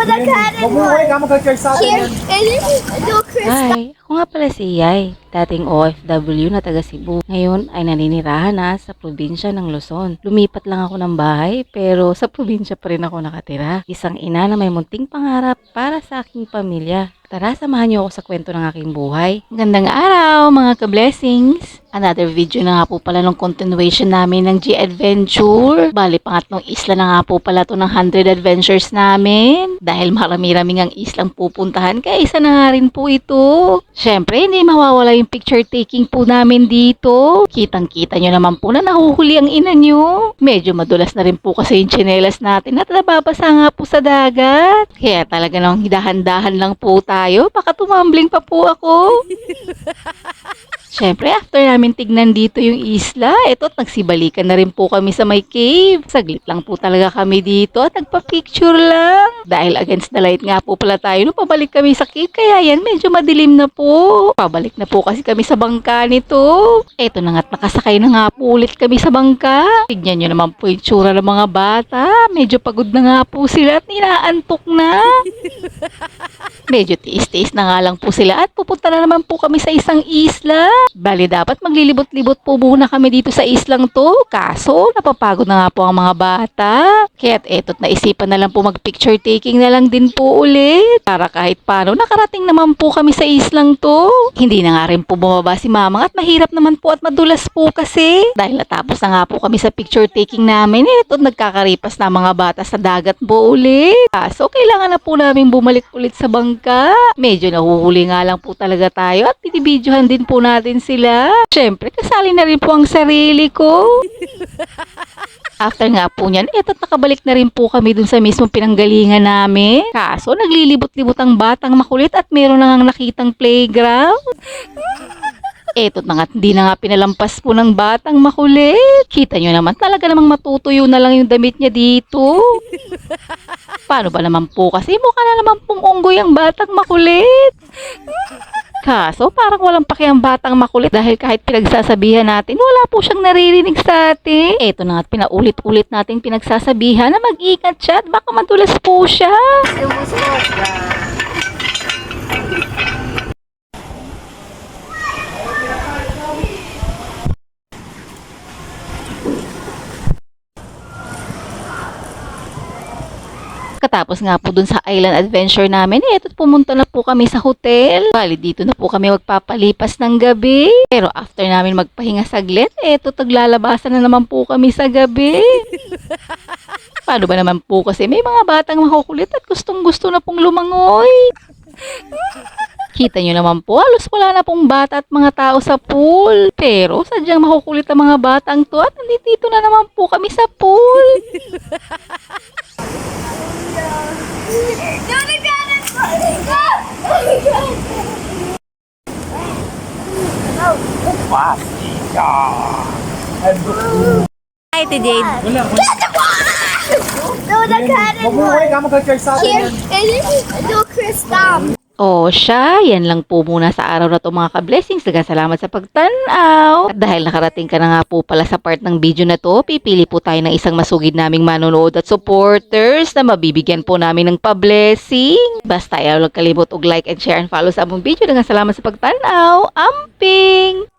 Mabuhay ka mag-charge sa atin yan. Hi, ako nga pala si Yay, dating OFW na taga Cebu. Ngayon ay naninirahan na sa probinsya ng Luzon. Lumipat lang ako ng bahay pero sa probinsya pa rin ako nakatira. Isang ina na may munting pangarap para sa aking pamilya. Tara, samahan niyo ako sa kwento ng aking buhay. Gandang araw mga ka-blessings! Another video na nga po pala ng continuation namin ng G-Adventure. Bali, pangatlong isla na nga po pala to ng 100 adventures namin. Dahil marami-raming ang islang pupuntahan, kaya isa na nga rin po ito. Syempre, hindi mawawala yung picture taking po namin dito. Kitang-kita nyo naman po na nahuhuli ang ina nyo. Medyo madulas na rin po kasi yung tsinelas natin at nababasa nga po sa dagat. Kaya talaga nang hidahan-dahan lang po tayo. Baka tumambling pa po ako. Siyempre, after namin tignan dito yung isla, eto't nagsibalikan na rin po kami sa may cave. Saglit lang po talaga kami dito at nagpa-picture lang. Dahil against the light nga po pala tayo nung pabalik kami sa cave, kaya yan medyo madilim na po. Pabalik na po kasi kami sa bangka nito. Eto na nga't nakasakay na nga po ulit kami sa bangka. Tignan nyo naman po yung tsura ng mga bata. Medyo pagod na nga po sila at ninaantok na. Medyo tiis-tiis na nga lang po sila at pupunta na naman po kami sa isang isla. Bali dapat maglilibot-libot po muna kami dito sa islang to. Kaso napapagod na nga po ang mga bata. Kaya't eto't naisipan na lang po mag-picture taking na lang din po ulit. Para kahit paano nakarating naman po kami sa islang to. Hindi na nga rin po bumaba si mamang at mahirap naman po at madulas po kasi. Dahil natapos na nga po kami sa picture taking namin, eto't nagkakaripas na mga bata sa dagat po ulit. Kaso kailangan na po namin bumalik ulit sa bangka. Medyo nahuhuli nga lang po talaga tayo at binibidyohan din po natin sila. Siyempre, kasali na rin po ang sarili ko. After nga po niyan, eto't nakabalik na rin po kami dun sa mismong pinanggalingan namin. Kaso, naglilibot-libot ang batang makulit at meron na ngang nakitang playground. Eto na nga, hindi na nga pinalampas po ng batang makulit. Kita nyo naman, talaga namang matutuyo na lang yung damit niya dito. Paano ba naman po kasi mukha na naman pong unggoy ang batang makulit. Kaso parang walang paki ang batang makulit dahil kahit pinagsasabihan natin, wala po siyang naririnig sa atin. Eto na nga, pinaulit-ulit natin pinagsasabihan na mag-ingat siya at baka madulas po siya. Katapos nga po dun sa island adventure namin, eto't pumunta na po kami sa hotel. Bali, dito na po kami magpapalipas ng gabi. Pero after namin magpahinga saglit, eto't naglalabasan na naman po kami sa gabi. Paano ba naman po kasi may mga batang makukulit at gustong-gusto na pong lumangoy. Kita nyo naman po, halos wala na pong bata at mga tao sa pool. Pero sadyang makukulit ang mga batang to at nandito na naman po kami sa pool. Hi, Jade. Wala. Mabuhay ka mag-charge sa atin yan. O siya, yan lang po muna sa araw na to mga ka-blessings. Salamat sa pagtanaw. At dahil nakarating ka na nga po pala sa part ng video na to, pipili po tayo ng isang masugid naming manonood at supporters na mabibigyan po namin ng pa-blessing. Basta ayaw lang kalimot og like and share and follow sa among video. Salamat sa pagtanaw. Amping!